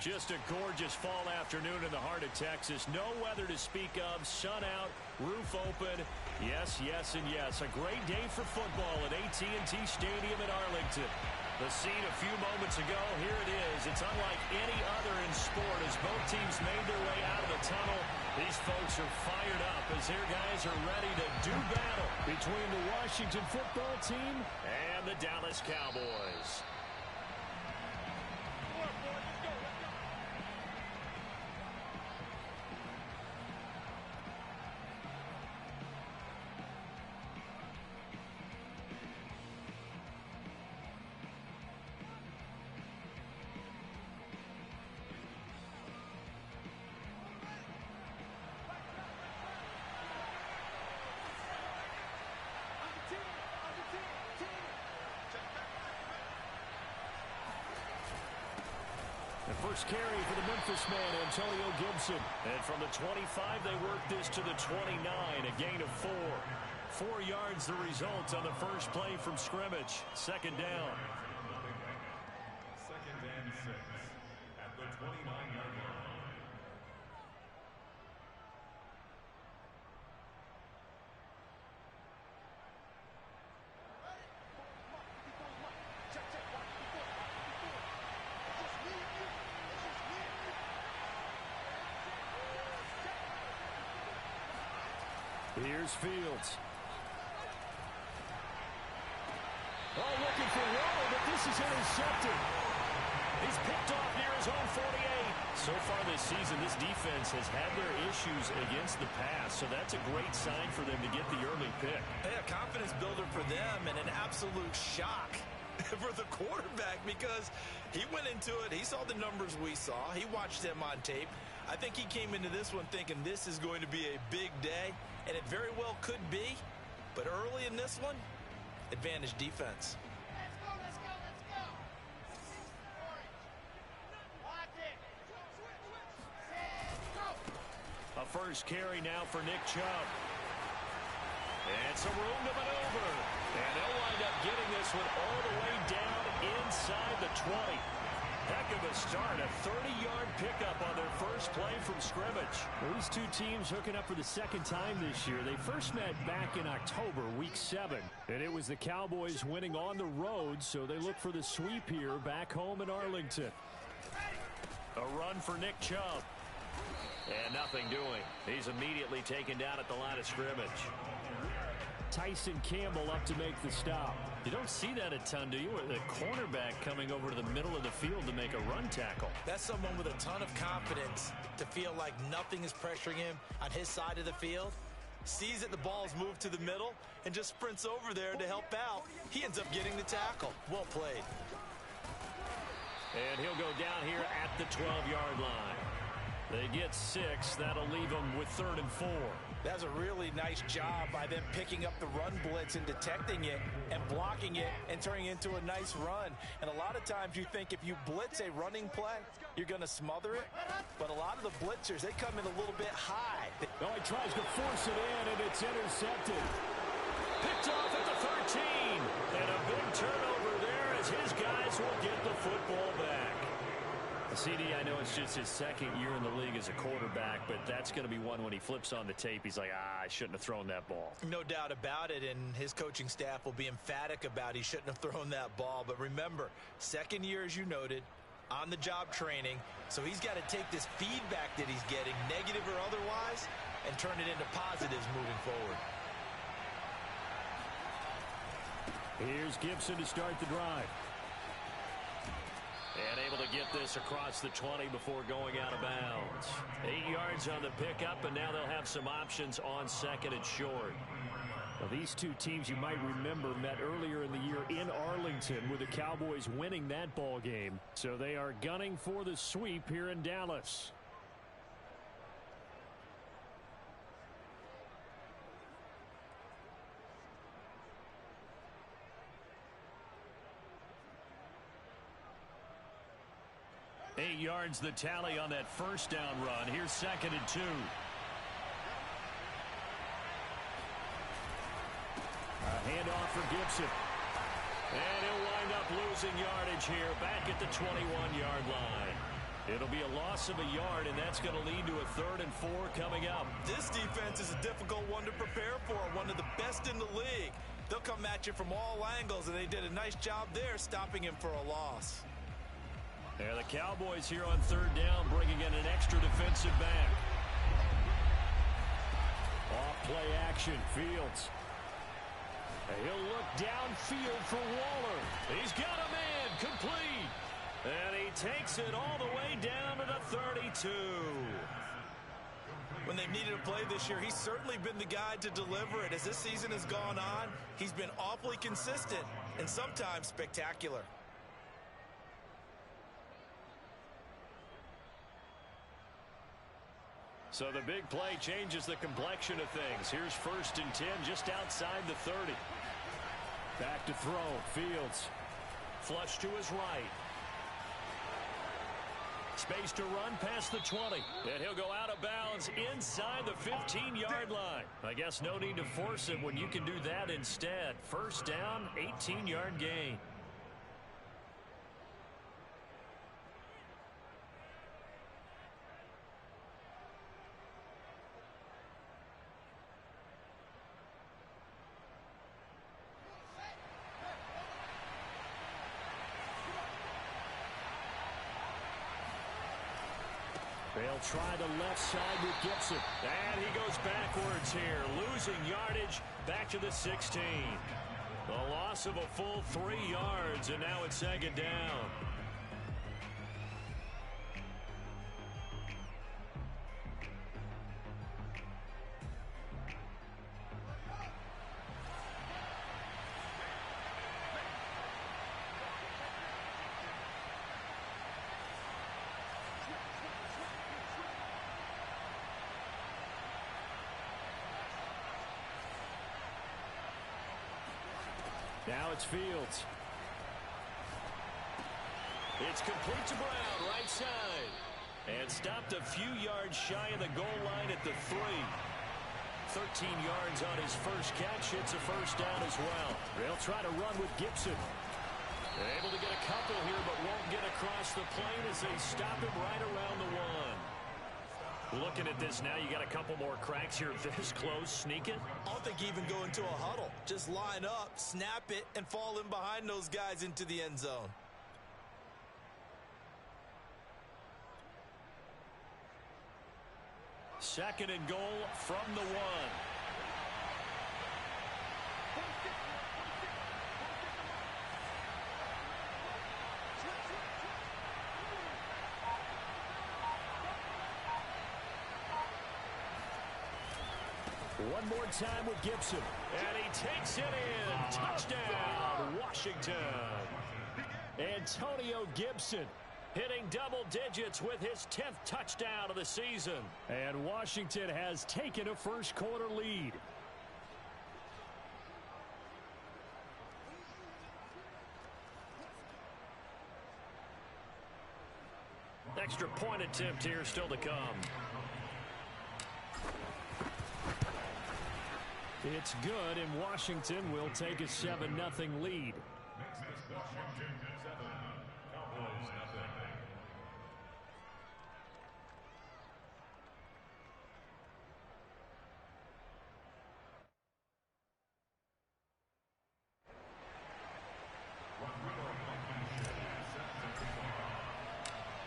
Just a gorgeous fall afternoon in the heart of Texas. No weather to speak of. Sun out, roof open. Yes, yes, and yes. A great day for football at AT&T Stadium in Arlington. The scene a few moments ago, here it is. It's unlike any other in sport as both teams made their way out of the tunnel. These folks are fired up as their guys are ready to do battle between the Washington football team and the Dallas Cowboys. First carry for the Memphis man, Antonio Gibson. And from the 25, they work this to the 29, a gain of 4. 4 yards the result on the first play from scrimmage. Second down. Second and 6 at the 29-yard line. Here's Fields. Oh, looking for Waller, but this is intercepted. He's picked off near his own 48. So far this season, this defense has had their issues against the pass, so that's a great sign for them to get the early pick. Hey, a confidence builder for them and an absolute shock for the quarterback because he went into it. He saw the numbers we saw. He watched them on tape. I think he came into this one thinking this is going to be a big day, and it very well could be. But early in this one, advantage defense. Let's go, let's go, let's go. Lock it. Go. A first carry now for Nick Chubb. And some room to maneuver. And they'll wind up getting this one all the way down inside the 20. Heck of a start, a 30-yard pickup on their first play from scrimmage. Well, these two teams hooking up for the second time this year. They first met back in October, week 7. And it was the Cowboys winning on the road, so they look for the sweep here back home in Arlington. A run for Nick Chubb. And nothing doing. He's immediately taken down at the line of scrimmage. Tyson Campbell up to make the stop. You don't see that a ton, do you? The cornerback coming over to the middle of the field to make a run tackle. That's someone with a ton of confidence to feel like nothing is pressuring him on his side of the field. Sees that the ball's moved to the middle and just sprints over there to help out. He ends up getting the tackle. Well played. And he'll go down here at the 12-yard line. They get 6. That'll leave them with 3rd and 4. That's a really nice job by them picking up the run blitz and detecting it and blocking it and turning it into a nice run. And a lot of times you think if you blitz a running play, you're going to smother it. But a lot of the blitzers, they come in a little bit high. Oh, he tries to force it in, and it's intercepted. Picked off at the 13. And a big turnover there as his guys will get the football back. CD, I know it's just his second year in the league as a quarterback, but that's going to be one when he flips on the tape. He's like, I shouldn't have thrown that ball. No doubt about it, and his coaching staff will be emphatic about he shouldn't have thrown that ball. But remember, second year, as you noted, on-the-job training, so he's got to take this feedback that he's getting, negative or otherwise, and turn it into positives moving forward. Here's Gibson to start the drive. And able to get this across the 20 before going out of bounds. 8 yards on the pickup, and now they'll have some options on second and short. Well, these two teams, you might remember, met earlier in the year in Arlington with the Cowboys winning that ball game. So they are gunning for the sweep here in Dallas. Eight yards the tally on that first down run. Here's 2nd and 2. A handoff for Gibson. And he'll wind up up losing yardage here back at the 21-yard line. It'll be a loss of a yard, and that's going to lead to a 3rd and 4 coming up. This defense is a difficult one to prepare for, one of the best in the league. They'll come at you from all angles, and they did a nice job there stopping him for a loss. And the Cowboys here on 3rd down, bringing in an extra defensive back. Off play action, Fields. And he'll look downfield for Waller. He's got a man, complete. And he takes it all the way down to the 32. When they've needed a play this year, he's certainly been the guy to deliver it. As this season has gone on, he's been awfully consistent and sometimes spectacular. So the big play changes the complexion of things. Here's 1st and 10 just outside the 30. Back to throw. Fields. Flush to his right. Space to run past the 20. And he'll go out of bounds inside the 15-yard line. I guess no need to force it when you can do that instead. 1st down, 18-yard gain. They'll try the left side with Gibson. And he goes backwards here, losing yardage back to the 16. The loss of a full 3 yards, and now it's 2nd down. Now it's Fields. It's complete to Brown, right side. And stopped a few yards shy of the goal line at the 3. 13 yards on his first catch. It's a 1st down as well. They'll try to run with Gibson. They're able to get a couple here, but won't get across the plane as they stop him right around the 1. Looking at this now, you got a couple more cracks here this close. Sneak it. I don't think even go into a huddle. Just line up, snap it, and fall in behind those guys into the end zone. Second and goal from the 1. One more time with Gibson. And he takes it in. Touchdown, Washington. Antonio Gibson hitting double digits with his 10th touchdown of the season. And Washington has taken a first-quarter lead. Extra point attempt here still to come. It's good, and Washington will take a 7-0 lead. Washington 7, Cowboys nothing.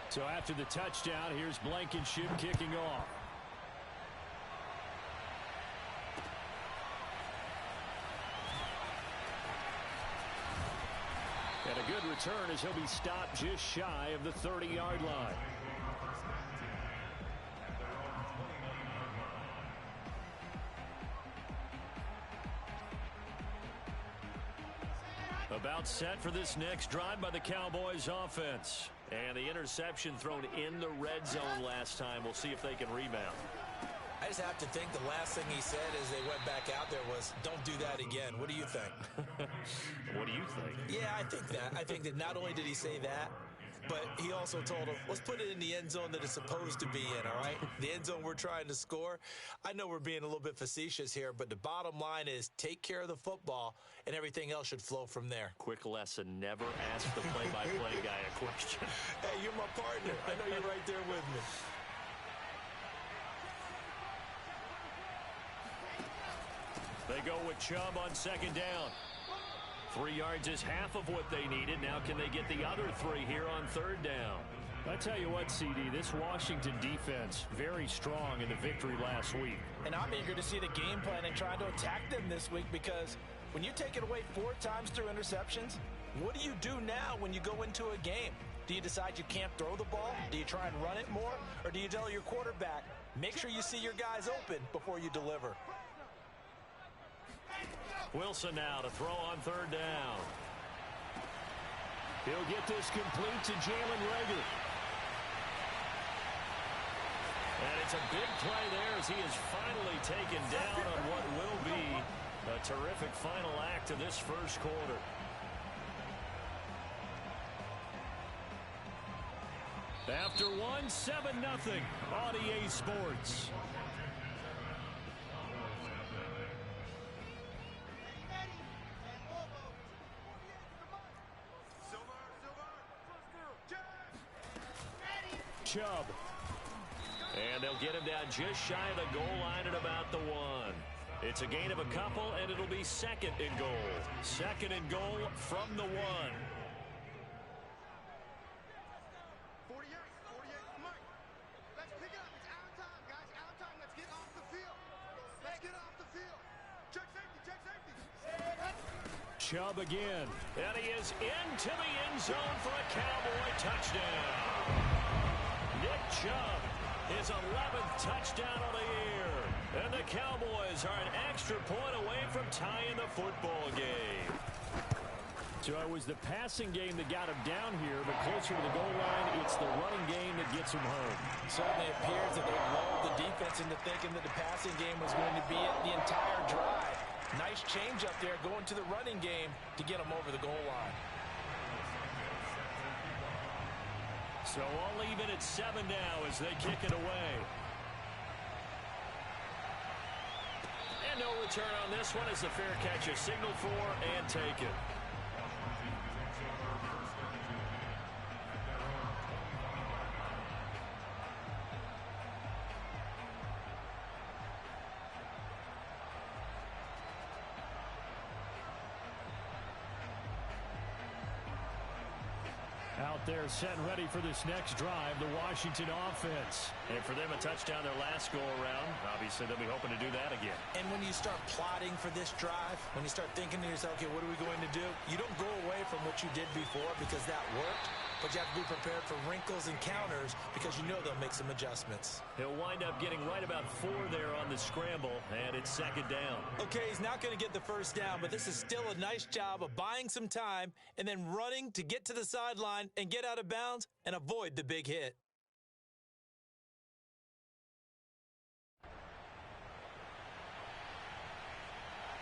So after the touchdown, here's Blankenship kicking off. And a good return as he'll be stopped just shy of the 30-yard line. About set for this next drive by the Cowboys offense. And the interception thrown in the red zone last time. We'll see if they can rebound. I just have to think the last thing he said as they went back out there was, don't do that again. What do you think? What do you think? Yeah, I think that. I think that not only did he say that, but he also told him, let's put it in the end zone that it's supposed to be in, all right? The end zone we're trying to score. I know we're being a little bit facetious here, but the bottom line is take care of the football, and everything else should flow from there. Quick lesson, never ask the play-by-play guy a question. Hey, you're my partner. I know you're right there with me. They go with Chubb on second down. 3 yards is half of what they needed. Now can they get the other 3 here on third down? I tell you what, CD, this Washington defense, very strong in the victory last week. And I'm eager to see the game plan and trying to attack them this week, because when you take it away 4 times through interceptions, what do you do now when you go into a game? Do you decide you can't throw the ball? Do you try and run it more? Or do you tell your quarterback, make sure you see your guys open before you deliver? Wilson now to throw on third down. He'll get this complete to Jalen Reagor. And it's a big play there as he is finally taken down on what will be a terrific final act of this first quarter. After one, 7-0 on EA Sports. Chubb. And they'll get him down just shy of the goal line at about the 1. It's a gain of a couple, and it'll be second and goal. Second and goal from the 1. 48, Mike. Let's pick it up. It's out of time, guys. Out of time. Let's get off the field. Let's get off the field. Check safety. Check safety. Chubb again. And he is into the end zone for a Cowboy touchdown. Nick Chubb, his 11th touchdown of the year. And the Cowboys are an extra point away from tying the football game. So it was the passing game that got him down here, but closer to the goal line, it's the running game that gets him home. Certainly appears that they lulled the defense into thinking that the passing game was going to be it the entire drive. Nice change up there going to the running game to get them over the goal line. So all even at 7 now as they kick it away. And no return on this one as the fair catch is signaled for and taken. Out there set and ready for this next drive, the Washington offense. And for them, a touchdown their last go-around. Obviously, they'll be hoping to do that again. And when you start plotting for this drive, when you start thinking to yourself, okay, what are we going to do? You don't go away from what you did before because that worked, but you have to be prepared for wrinkles and counters because you know they'll make some adjustments. He'll wind up getting right about 4 there on the scramble, and it's second down. Okay, he's not going to get the first down, but this is still a nice job of buying some time and then running to get to the sideline and get out of bounds and avoid the big hit.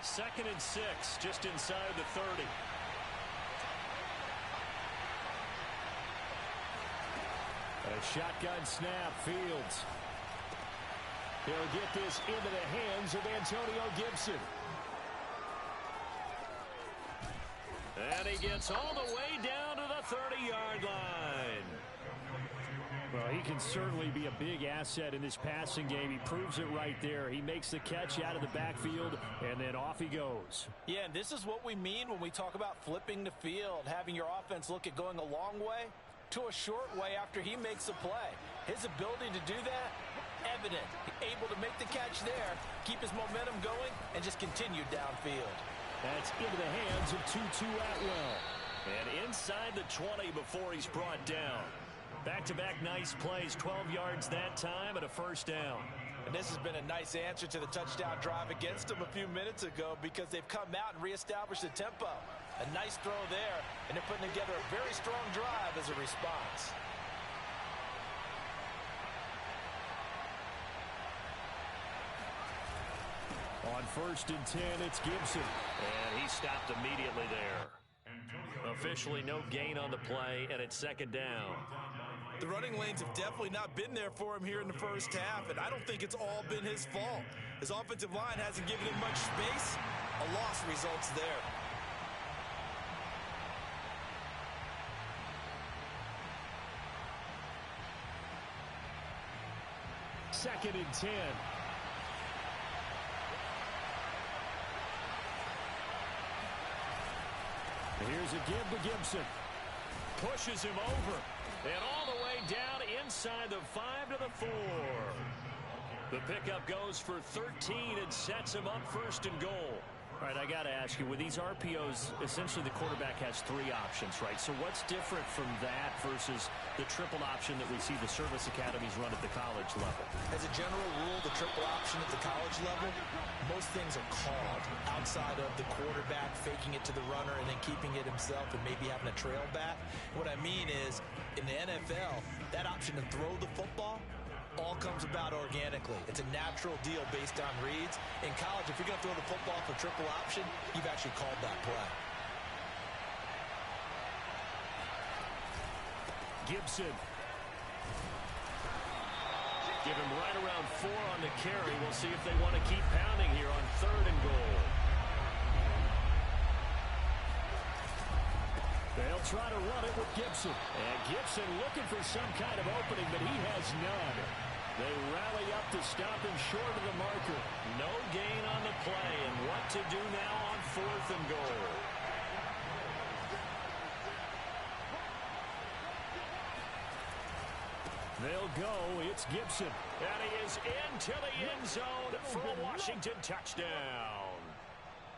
Second and 6, just inside the 30. A shotgun snap, Fields. He'll get this into the hands of Antonio Gibson. And he gets all the way down to the 30-yard line. Well, he can certainly be a big asset in this passing game. He proves it right there. He makes the catch out of the backfield, and then off he goes. Yeah, and this is what we mean when we talk about flipping the field, having your offense look at going a long way to a short way after he makes a play. His ability to do that, evident. Able to make the catch there, keep his momentum going, and just continue downfield. That's into the hands of Tutu Atwell. And inside the 20 before he's brought down. Back-to-back nice plays, 12 yards that time and a first down. And this has been a nice answer to the touchdown drive against them a few minutes ago because they've come out and reestablished the tempo. A nice throw there, and they're putting together a very strong drive as a response. On 1st and 10, it's Gibson. And he stopped immediately there. A officially no gain on the play, and it's second down. The running lanes have definitely not been there for him here in the first half, and I don't think it's all been his fault. His offensive line hasn't given him much space. A loss results there. Second and 10. Here's a give to Gibson. Pushes him over. And all the way down inside the 5 to the 4. The pickup goes for 13 and sets him up first and goal. All right, I got to ask you, with these RPOs, essentially the quarterback has 3 options, right? So what's different from that versus the triple option that we see the service academies run at the college level? As a general rule, the triple option at the college level, most things are called outside of the quarterback faking it to the runner and then keeping it himself and maybe having a trail back. What I mean is, in the NFL, that option to throw the football all comes about organically. It's a natural deal based on reads. In college, if you're going to throw the football for triple option, you've actually called that play. Gibson. Give him right around 4 on the carry. We'll see if they want to keep pounding here on 3rd and goal. They'll try to run it with Gibson. And Gibson looking for some kind of opening, but he has none. They rally up to stop him short of the marker. No gain on the play, and what to do now on 4th and goal. They'll go. It's Gibson. And he is into the end zone for a Washington touchdown.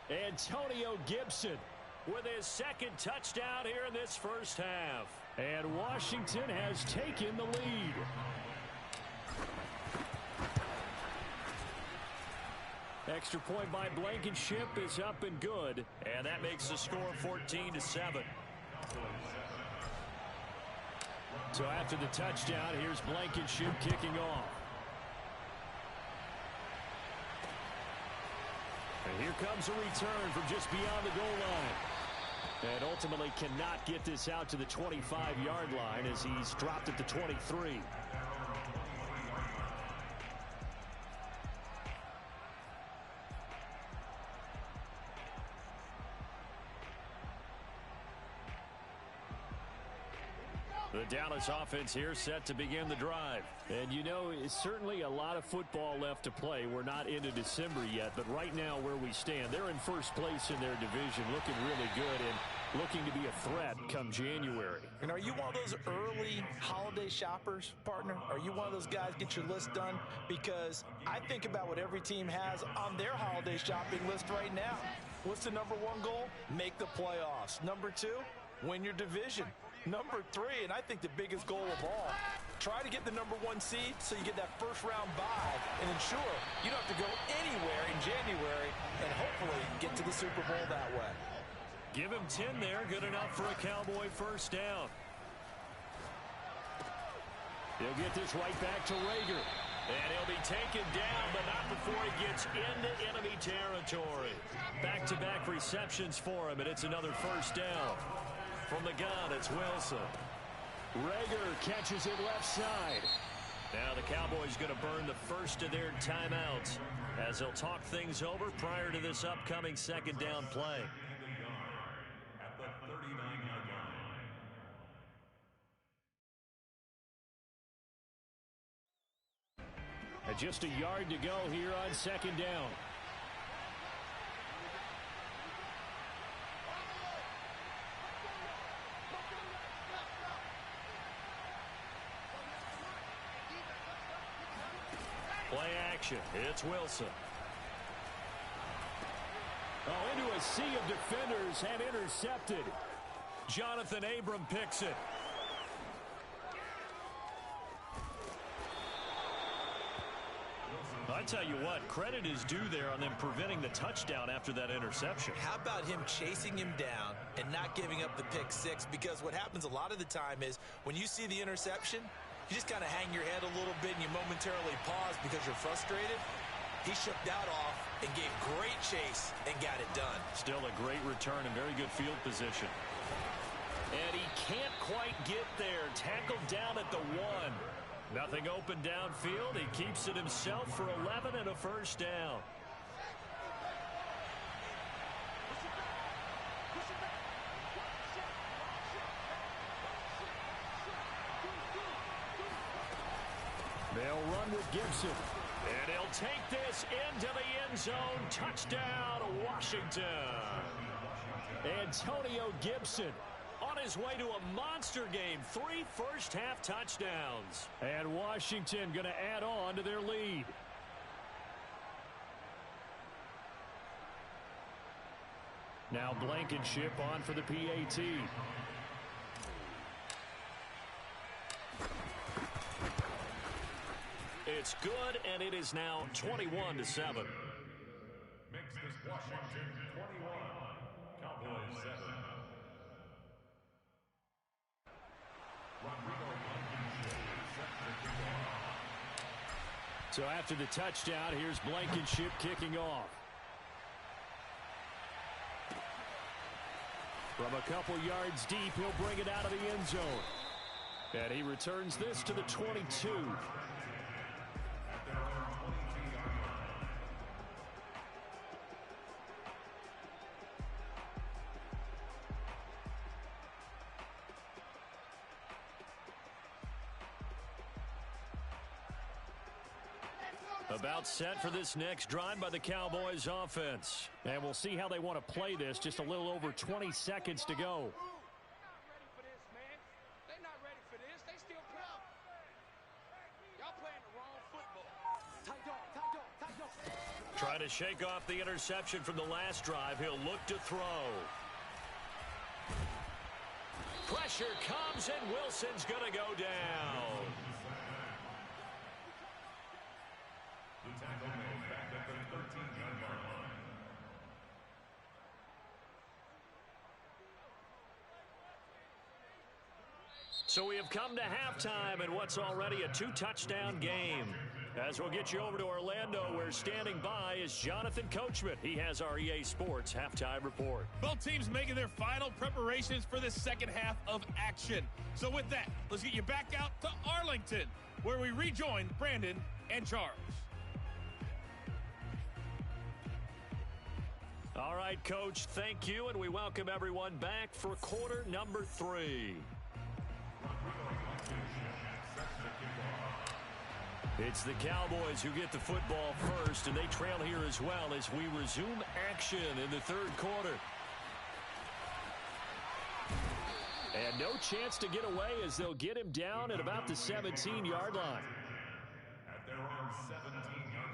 Antonio Gibson with his 2nd touchdown here in this first half. And Washington has taken the lead. Extra point by Blankenship is up and good. And that makes the score 14-7. So after the touchdown, here's Blankenship kicking off. And here comes a return from just beyond the goal line. And ultimately cannot get this out to the 25-yard line as he's dropped at the 23. The Dallas offense here set to begin the drive. And you know, it's certainly a lot of football left to play. We're not into December yet, but right now where we stand, they're in first place in their division, looking really good and looking to be a threat come January. And are you one of those early holiday shoppers, partner? Are you one of those guys get your list done? Because I think about what every team has on their holiday shopping list right now. What's the number 1 goal? Make the playoffs. Number 2, win your division. Number 3, and I think the biggest goal of all, try to get the number 1 seed so you get that first-round bye and ensure you don't have to go anywhere in January and hopefully get to the Super Bowl that way. Give him 10 there, good enough for a Cowboy first down. He'll get this right back to Rager. And he'll be taken down, but not before he gets into enemy territory. Back-to-back receptions for him, and it's another first down. From the gun, it's Wilson. Rager catches it left side. Now the Cowboys going to burn the first of their timeouts as they'll talk things over prior to this upcoming 2nd down play. At the 39-yard line. And just a yard to go here on 2nd down. Play action. It's Wilson. Oh, into a sea of defenders and intercepted. Jonathan Abram picks it. I tell you what, credit is due there on them preventing the touchdown after that interception. How about him chasing him down and not giving up the pick 6? Because what happens a lot of the time is when you see the interception, you just kind of hang your head a little bit and you momentarily pause because you're frustrated. He shook that off and gave great chase and got it done. Still a great return and very good field position. And he can't quite get there. Tackled down at the 1. Nothing open downfield. He keeps it himself for 11 and a first down. They'll run with Gibson. And he'll take this into the end zone. Touchdown, Washington. Antonio Gibson on his way to a monster game. 3 first-half touchdowns. And Washington going to add on to their lead. Now Blankenship on for the PAT. It's good, and it is now 21-7. Makes this Washington 21, Cowboys 7. So after the touchdown, here's Blankenship kicking off. From a couple yards deep, he'll bring it out of the end zone. And he returns this to the 22. About set for this next drive by the Cowboys offense. And we'll see how they want to play this. Just a little over 20 seconds to go. Trying to shake off the interception from the last drive. He'll look to throw. Pressure comes, and Wilson's going to go down. So we have come to halftime in what's already a 2-touchdown game. As we'll get you over to Orlando, where standing by is Jonathan Coachman. He has our EA Sports halftime report. Both teams making their final preparations for the second half of action. So with that, let's get you back out to Arlington, where we rejoin Brandon and Charles. All right, Coach, thank you, and we welcome everyone back for quarter number 3. It's the Cowboys who get the football first, and they trail here as well as we resume action in the third quarter. And no chance to get away as they'll get him down at about the 17-yard line. At their own 17-yard line.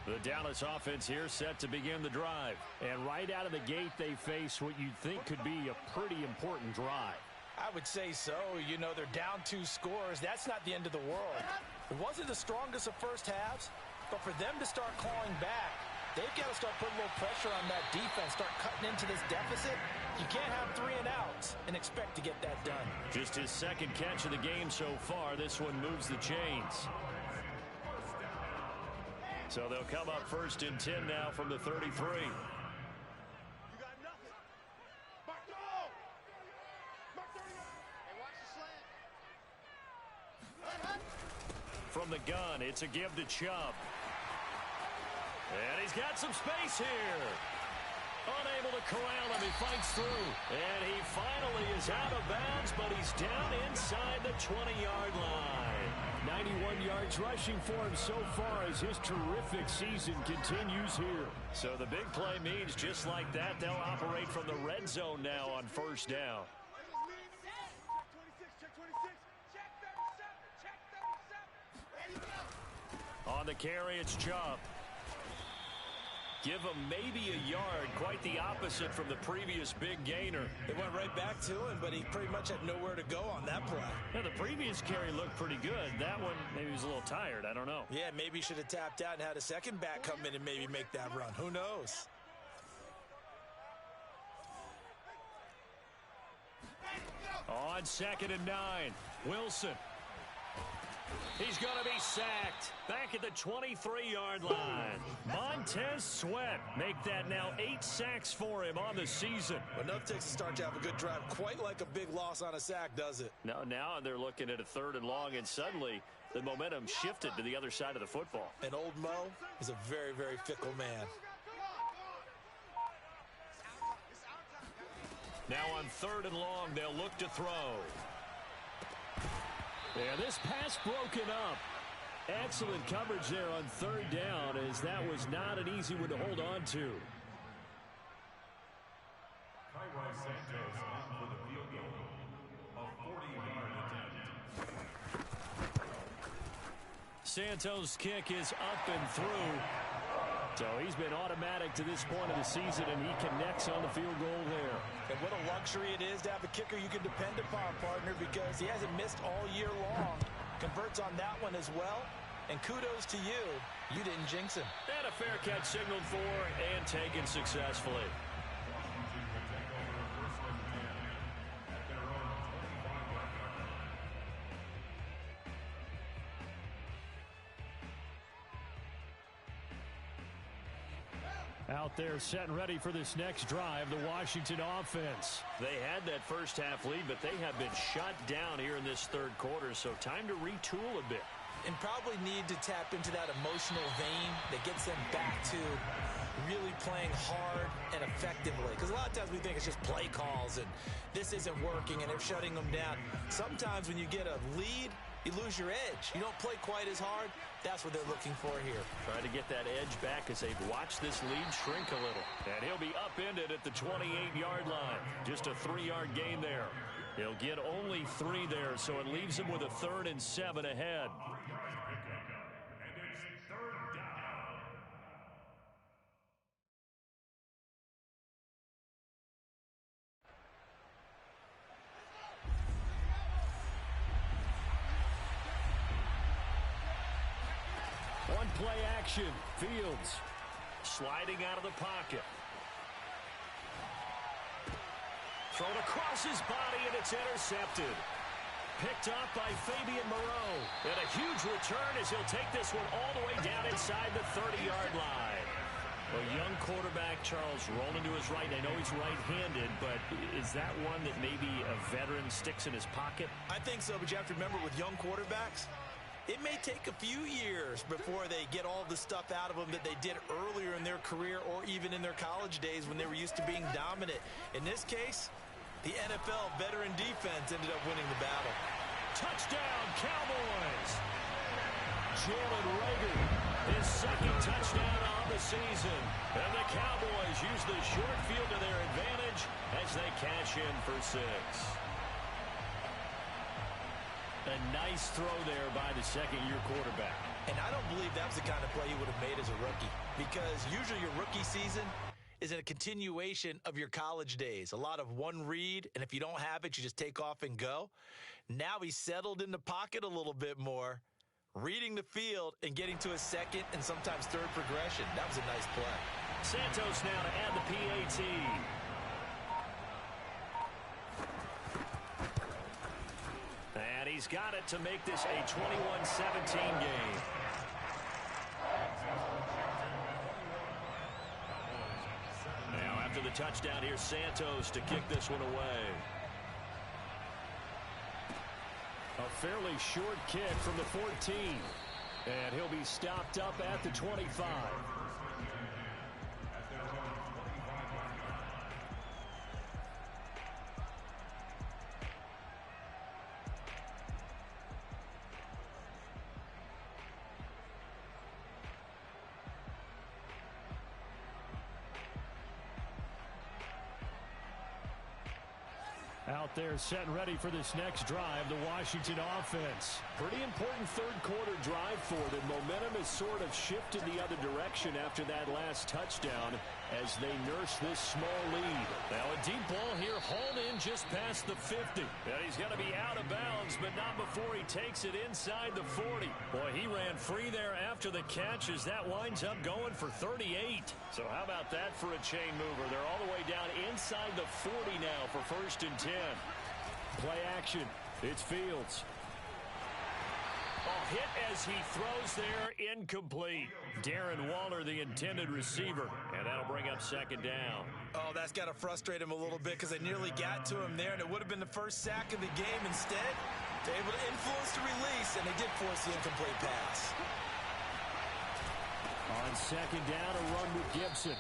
The Dallas offense here set to begin the drive. And right out of the gate, they face what you'd think could be a pretty important drive. I would say so. You know, they're down 2 scores. That's not the end of the world. It wasn't the strongest of first halves, but for them to start clawing back, they've got to start putting a little pressure on that defense, start cutting into this deficit. You can't have 3 and outs and expect to get that done. Just his second catch of the game so far. This one moves the chains. So they'll come up first and 10 now from the 33. You got nothing. Mark the ball. Mark 30. Hey, watch the slant. From the gun, it's a give to Chubb. And he's got some space here. Unable to corral him. He fights through. And he finally is out of bounds, but he's down inside the 20-yard line. 91 yards rushing for him so far as his terrific season continues here. So the big play means just like that, they'll operate from the red zone now on first down. On the carry, it's Chubb. Give him maybe a yard, quite the opposite from the previous big gainer. It went right back to him, but he pretty much had nowhere to go on that play. Now, the previous carry looked pretty good. That one, maybe he was a little tired. I don't know. Yeah, maybe he should have tapped out and had a second back come in and maybe make that run. Who knows? On 2nd and 9, Wilson. He's going to be sacked back at the 23-yard line. Montez Sweat make that now 8 sacks for him on the season. Enough takes to start to have a good drive. Quite like a big loss on a sack, does it? Now they're looking at a 3rd and long, and suddenly the momentum shifted to the other side of the football. And old Mo is a very, very fickle man. Now on 3rd and long, they'll look to throw. Yeah, this pass broken up. Excellent coverage there on 3rd down, as that was not an easy one to hold on to. Santos on for the field goal. A 40-yard attempt. Santos' kick is up and through. So he's been automatic to this point of the season, and he connects on the field goal there. And what a luxury it is to have a kicker you can depend upon, partner, because he hasn't missed all year long. Converts on that one as well. And kudos to you. You didn't jinx him. And a fair catch signaled for and taken successfully. Out there set and ready for this next drive, the Washington offense. They had that first half lead, but they have been shut down here in this 3rd quarter, so time to retool a bit. And probably need to tap into that emotional vein that gets them back to really playing hard and effectively. Because a lot of times we think it's just play calls and this isn't working and they're shutting them down. Sometimes when you get a lead, you lose your edge. You don't play quite as hard. That's what they're looking for here. Trying to get that edge back as they've watched this lead shrink a little. And he'll be upended at the 28-yard line. Just a 3-yard gain there. He'll get only 3 there, so it leaves him with a 3rd and 7 ahead. One play action. Fields sliding out of the pocket. Thrown across his body, and it's intercepted. Picked up by Fabian Moreau. And a huge return as he'll take this one all the way down inside the 30-yard line. A young quarterback, Charles, rolling to his right. I know he's right-handed, but is that one that maybe a veteran sticks in his pocket? I think so, but you have to remember with young quarterbacks, it may take a few years before they get all the stuff out of them that they did earlier in their career or even in their college days when they were used to being dominant. In this case, the NFL veteran defense ended up winning the battle. Touchdown, Cowboys! Jalen Reagor, his 2nd touchdown on the season. And the Cowboys use the short field to their advantage as they cash in for 6. A nice throw there by the 2nd-year quarterback. And I don't believe that was the kind of play he would have made as a rookie, because usually your rookie season is a continuation of your college days. A lot of one read, and if you don't have it, you just take off and go. Now he's settled in the pocket a little bit more, reading the field and getting to a 2nd and sometimes 3rd progression. That was a nice play. Santos now to add the PAT. And he's got it to make this a 21-17 game. Now after the touchdown, here's Santos to kick this one away. A fairly short kick from the 14. And he'll be stopped up at the 25. Out there set and ready for this next drive, the Washington offense. Pretty important 3rd quarter drive for them. Momentum has sort of shifted the other direction after that last touchdown as they nurse this small lead. Now a deep ball here hauled in just past the 50. And he's going to be out of bounds, but not before he takes it inside the 40. Boy, he ran free there after the catch as that winds up going for 38. So how about that for a chain mover? They're all the way down inside the 40 now for 1st and 10. Play action. It's Fields. Oh, hit as he throws there, incomplete. Darren Waller, the intended receiver, and that'll bring up second down. Oh, that's got to frustrate him a little bit because they nearly got to him there, and it would have been the first sack of the game. Instead, they're able to influence the release, and they did force the incomplete pass. On second down, a run with Gibson.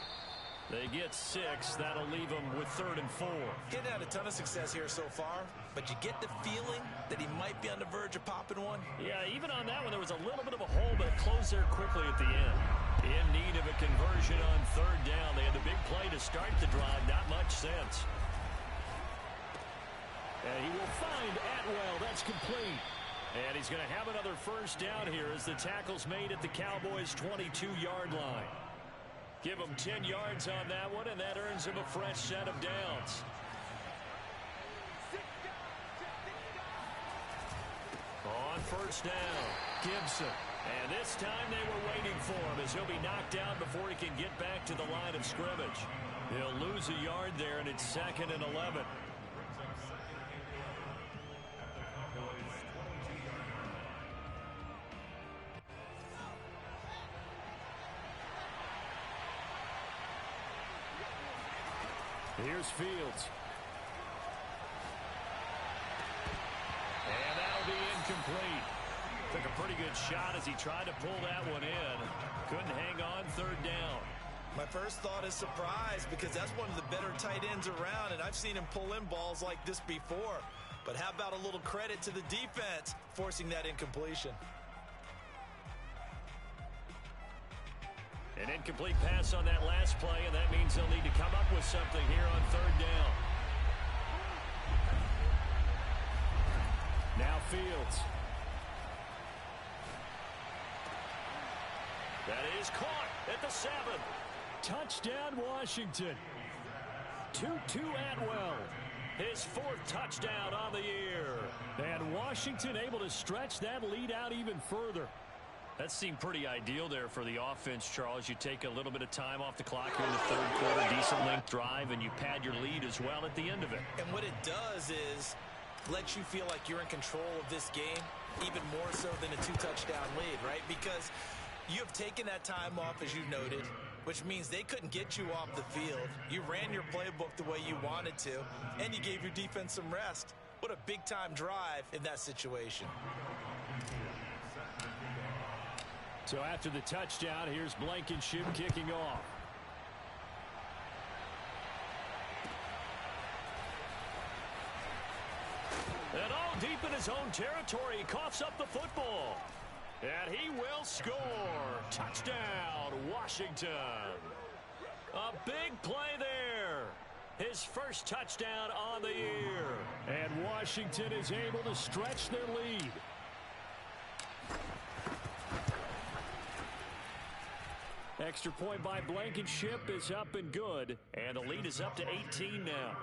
They get 6. That'll leave them with 3rd and 4. He hadn't had a ton of success here so far, but you get the feeling that he might be on the verge of popping one. Yeah, even on that one, there was a little bit of a hole, but it closed there quickly at the end. In need of a conversion on 3rd down. They had the big play to start the drive. Not much sense. And he will find Atwell. That's complete. And he's going to have another first down here as the tackle's made at the Cowboys' 22-yard line. Give him 10 yards on that one, and that earns him a fresh set of downs. On first down, Gibson. And this time they were waiting for him as he'll be knocked down before he can get back to the line of scrimmage. He'll lose a yard there, and it's 2nd and 11. Here's Fields. And that'll be incomplete. Took a pretty good shot as he tried to pull that one in. Couldn't hang on 3rd down. My first thought is surprise because that's one of the better tight ends around, and I've seen him pull in balls like this before. But how about a little credit to the defense forcing that incompletion? An incomplete pass on that last play, and that means they'll need to come up with something here on 3rd down. Now Fields. That is caught at the 7. Touchdown, Washington. 2-2 Atwell. His 4th touchdown on the year. And Washington able to stretch that lead out even further. That seemed pretty ideal there for the offense, Charles. You take a little bit of time off the clock here in the 3rd quarter, decent length drive, and you pad your lead as well at the end of it. And what it does is let you feel like you're in control of this game, even more so than a 2-touchdown lead, right? Because you have taken that time off, as you noted, which means they couldn't get you off the field. You ran your playbook the way you wanted to, and you gave your defense some rest. What a big-time drive in that situation. So after the touchdown, here's Blankenship kicking off. And all deep in his own territory, he coughs up the football. And he will score. Touchdown, Washington. A big play there. His first touchdown on the year. And Washington is able to stretch their lead. Extra point by Blankenship is up and good. And the lead is up to 18 now.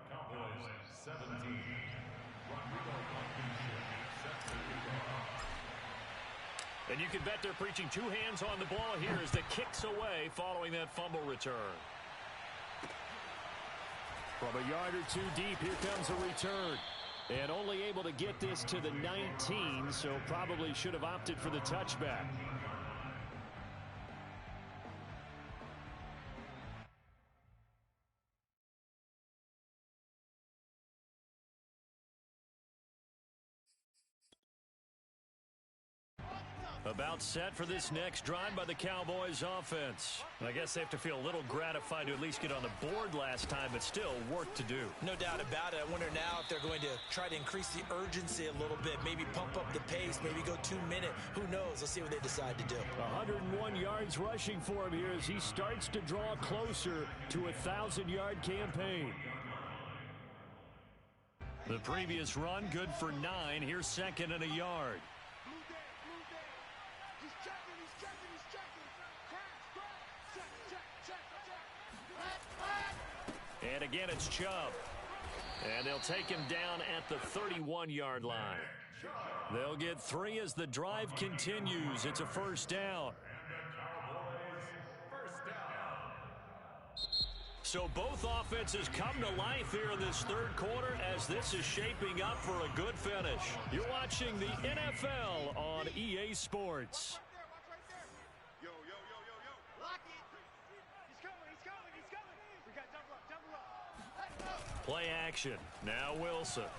Cowboys 17. And you can bet they're preaching 2 hands on the ball here as the kicks away following that fumble return. From a yard or 2 deep, here comes a return. And only able to get this to the 19, so probably should have opted for the touchback. About set for this next drive by the Cowboys offense. I guess they have to feel a little gratified to at least get on the board last time, but still work to do. No doubt about it. I wonder now if they're going to try to increase the urgency a little bit, maybe pump up the pace, maybe go 2-minute. Who knows? Let's see what they decide to do. 101 yards rushing for him here as he starts to draw closer to a 1,000-yard campaign. The previous run, good for 9. Here's 2nd and a yard. And again, it's Chubb. And they'll take him down at the 31-yard line. They'll get 3 as the drive continues. It's a first down. So both offenses come to life here in this third quarter as this is shaping up for a good finish. You're watching the NFL on EA Sports. Yo, yo, yo, yo, yo. Lock it. He's coming, he's coming, he's coming. We got double up, double up. Let's go. Play action. Now Wilson.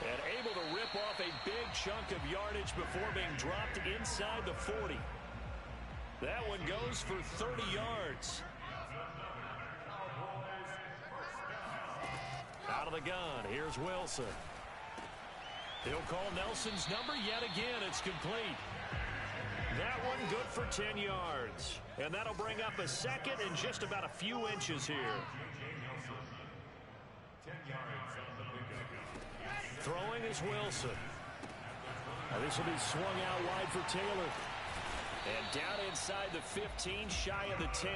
And able to rip off a big chunk of yardage before being dropped inside the 40. That one goes for 30 yards. Out of the gun, here's Wilson. He'll call Nelson's number yet again. It's complete. That one good for 10 yards. And that'll bring up a second and just about a few inches here. Throwing is Wilson. Now this will be swung out wide for Taylor. And down inside the 15, shy of the 10.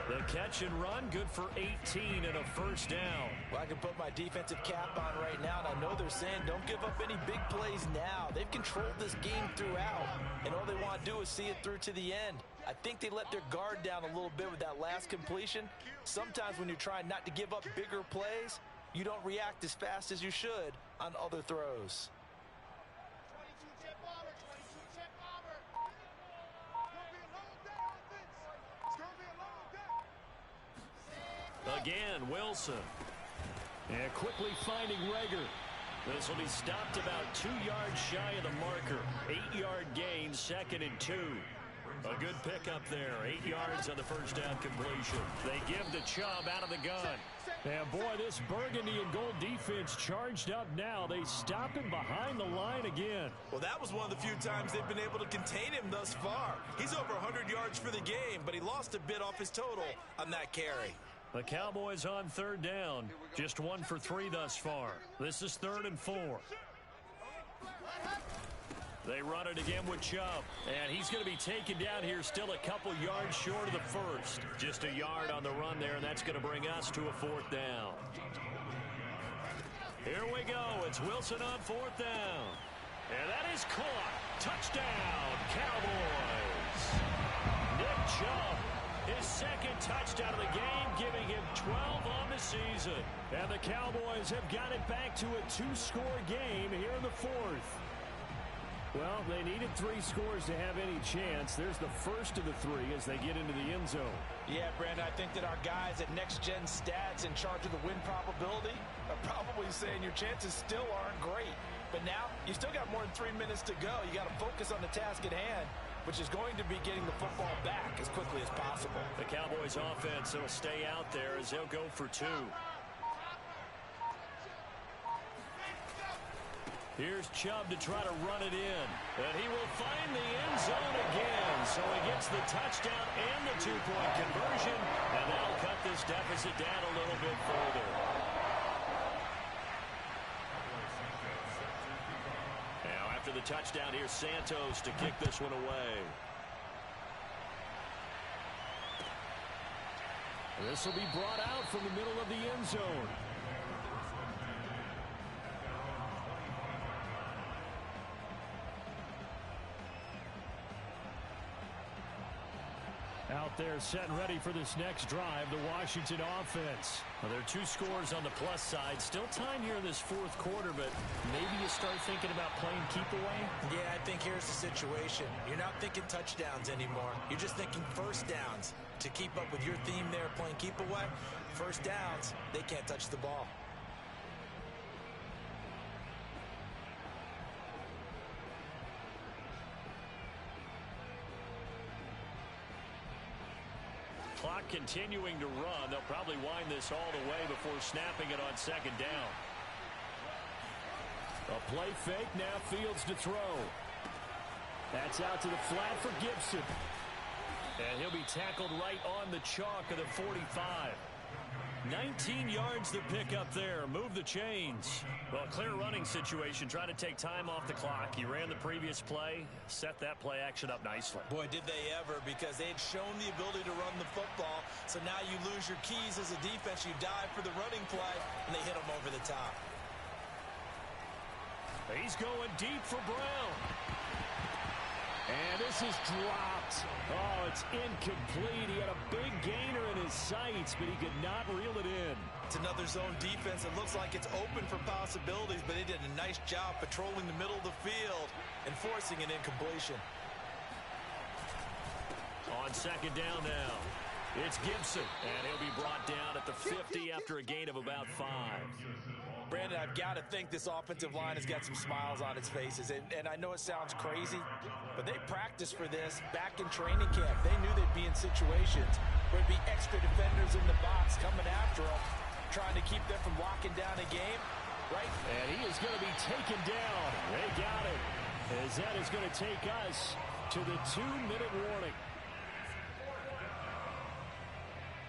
The catch and run, good for 18 and a first down. Well, I can put my defensive cap on right now, and I know they're saying don't give up any big plays now. They've controlled this game throughout, and all they want to do is see it through to the end. I think they let their guard down a little bit with that last completion. Sometimes when you're trying not to give up bigger plays, you don't react as fast as you should on other throws. 22 jet bomber, 22 jet bomber. It's gonna be a long day, offense. It's gonna be a long day. Again, Wilson. And quickly finding Rager. This will be stopped about 2 yards shy of the marker. 8-yard gain, 2nd and 2. A good pickup there. 8 yards on the first down completion. They give the Chubb out of the gun. And boy, this burgundy and gold defense charged up now. They stop him behind the line again. Well, that was one of the few times they've been able to contain him thus far. He's over 100 yards for the game, but he lost a bit off his total on that carry. The Cowboys on 3rd down. Just 1 for 3 thus far. This is 3rd and 4. They run it again with Chubb. And he's going to be taken down here still a couple yards short of the first. Just a yard on the run there, and that's going to bring us to a 4th down. Here we go. It's Wilson on 4th down. And that is caught. Touchdown, Cowboys. Nick Chubb, his 2nd touchdown of the game, giving him 12 on the season. And the Cowboys have got it back to a 2-score game here in the 4th. Well, they needed 3 scores to have any chance. There's the first of the 3 as they get into the end zone. Yeah, Brandon, I think that our guys at Next Gen Stats in charge of the win probability are probably saying your chances still aren't great. But now, you still got more than 3 minutes to go. You got to focus on the task at hand, which is going to be getting the football back as quickly as possible. The Cowboys offense will stay out there as they'll go for 2. Here's Chubb to try to run it in. And he will find the end zone again. So he gets the touchdown and the 2-point conversion. And that'll cut this deficit down a little bit further. Now after the touchdown, here's Santos to kick this one away. This will be brought out from the middle of the end zone. Out there set and ready for this next drive, the Washington offense. Well, there are 2 scores on the plus side. Still time here in this 4th quarter, but maybe you start thinking about playing keep away? Yeah, I think here's the situation. You're not thinking touchdowns anymore. You're just thinking first downs. To keep up with your theme there, playing keep away, first downs, they can't touch the ball. Clock continuing to run. They'll probably wind this all the way before snapping it on 2nd down. A play fake, now Fields to throw. That's out to the flat for Gibson. And he'll be tackled right on the chalk of the 45. 19 yards to pick up there. Move the chains. Well, clear running situation. Trying to take time off the clock. He ran the previous play. Set that play action up nicely. Boy, did they ever, because they had shown the ability to run the football. So now you lose your keys as a defense. You dive for the running play, and they hit them over the top. He's going deep for Brown. And this is dropped. Oh, it's incomplete. He had a big gainer in his sights, but he could not reel it in. It's another zone defense. It looks like it's open for possibilities, but they did a nice job patrolling the middle of the field and forcing an incompletion. On second down now, it's Gibson, and he'll be brought down at the 50 after a gain of about 5. Brandon, I've got to think this offensive line has got some smiles on its faces. And I know it sounds crazy, but they practiced for this back in training camp. They knew they'd be in situations where there'd be extra defenders in the box coming after them, trying to keep them from locking down a game, right? And he is going to be taken down. They got it. As that is going to take us to the 2-minute warning.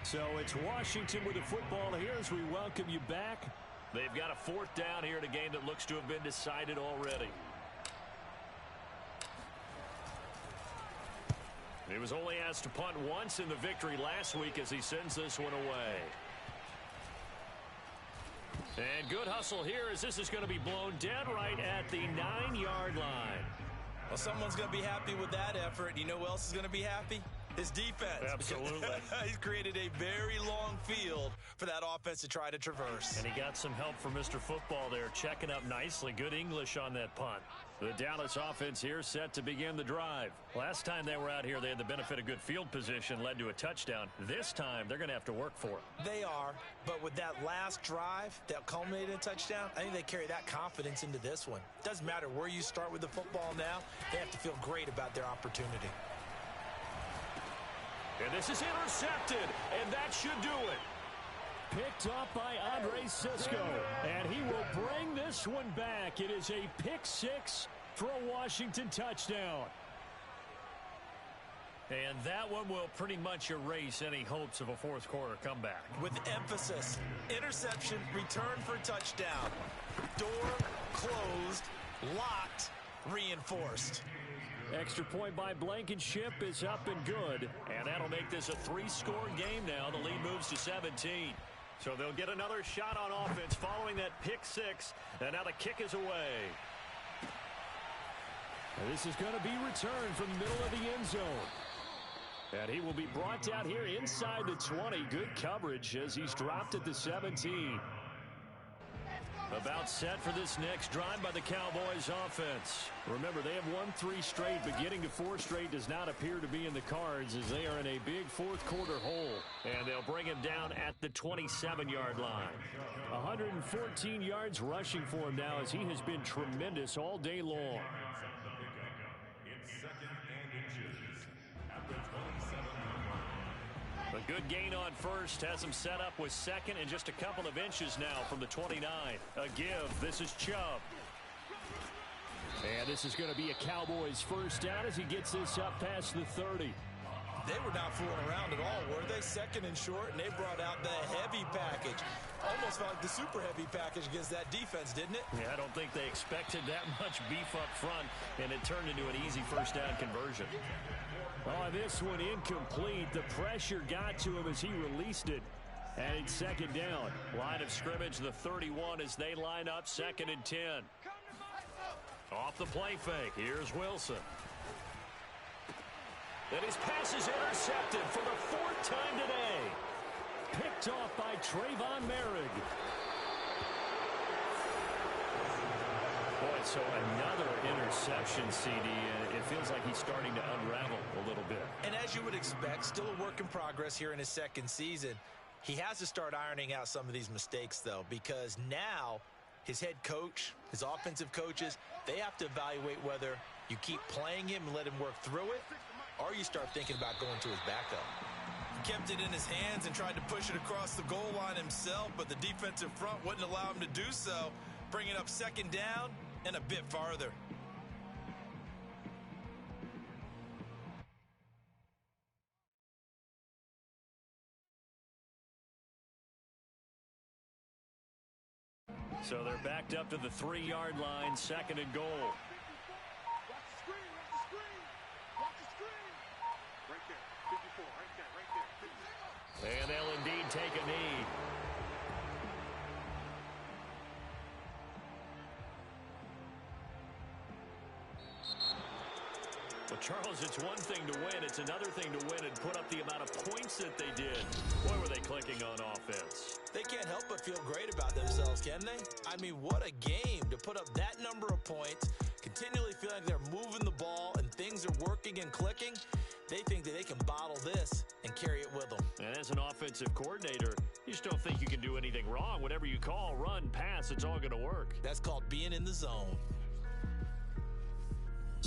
So it's Washington with the football here as we welcome you back. They've got a 4th down here in a game that looks to have been decided already. He was only asked to punt once in the victory last week as he sends this one away. And good hustle here as this is going to be blown dead right at the 9-yard line. Well, someone's going to be happy with that effort. You know who else is going to be happy? His defense. Absolutely. He's created a very long field for that offense to try to traverse. And he got some help from Mr. Football there, checking up nicely. Good English on that punt. The Dallas offense here set to begin the drive. Last time they were out here, they had the benefit of good field position, led to a touchdown. This time, they're going to have to work for it. They are, but with that last drive that culminated in a touchdown, I think they carry that confidence into this one. Doesn't matter where you start with the football now, they have to feel great about their opportunity. And this is intercepted, and that should do it. Picked up by Andre Sisco, and he will bring this one back. It is a pick 6 for a Washington touchdown. And that one will pretty much erase any hopes of a fourth quarter comeback. With emphasis, interception, return for touchdown. Door closed, locked, reinforced. Extra point by Blankenship is up and good. And that'll make this a 3-score game now. The lead moves to 17. So they'll get another shot on offense following that pick 6. And now the kick is away. And this is going to be returned from the middle of the end zone. And he will be brought down here inside the 20. Good coverage as he's dropped at the 17. About set for this next drive by the Cowboys offense. Remember, they have won 3 straight, but getting to 4 straight does not appear to be in the cards as they are in a big fourth quarter hole. And they'll bring him down at the 27-yard line. 114 yards rushing for him now as he has been tremendous all day long. A good gain on first has him set up with second and just a couple of inches now from the 29. A give. This is Chubb. And this is going to be a Cowboys first down as he gets this up past the 30. They were not fooling around at all, were they? Second and short, and they brought out the heavy package. Almost felt like the super heavy package against that defense, didn't it? Yeah, I don't think they expected that much beef up front, and it turned into an easy first down conversion. Oh, this one incomplete. The pressure got to him as he released it. And it's second down. Line of scrimmage, the 31 as they line up, 2nd and 10. Off the play fake, here's Wilson. And his pass is intercepted for the 4th time today. Picked off by Trayvon Merrick. Boy, so another interception, CD, and it feels like he's starting to unravel a little bit. And as you would expect, still a work in progress here in his second season. He has to start ironing out some of these mistakes, though, because now his head coach, his offensive coaches, they have to evaluate whether you keep playing him and let him work through it, or you start thinking about going to his backup. He kept it in his hands and tried to push it across the goal line himself, but the defensive front wouldn't allow him to do so, bringing up second down and a bit farther. So they're backed up to the 3-yard line, 2nd and goal. Watch the screen, watch the screen. Watch the screen. Right there, 54, right there, right there. And they'll indeed take a knee. Well, Charles, it's one thing to win. It's another thing to win and put up the amount of points that they did. Boy, were they clicking on offense. They can't help but feel great about themselves, can they? I mean, what a game to put up that number of points, continually feeling like they're moving the ball and things are working and clicking. They think that they can bottle this and carry it with them. And as an offensive coordinator, you just don't think you can do anything wrong. Whatever you call, run, pass, it's all going to work. That's called being in the zone.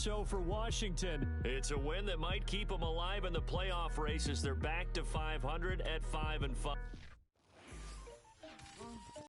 So for Washington, it's a win that might keep them alive in the playoff race as they're back to 500 at 5-5.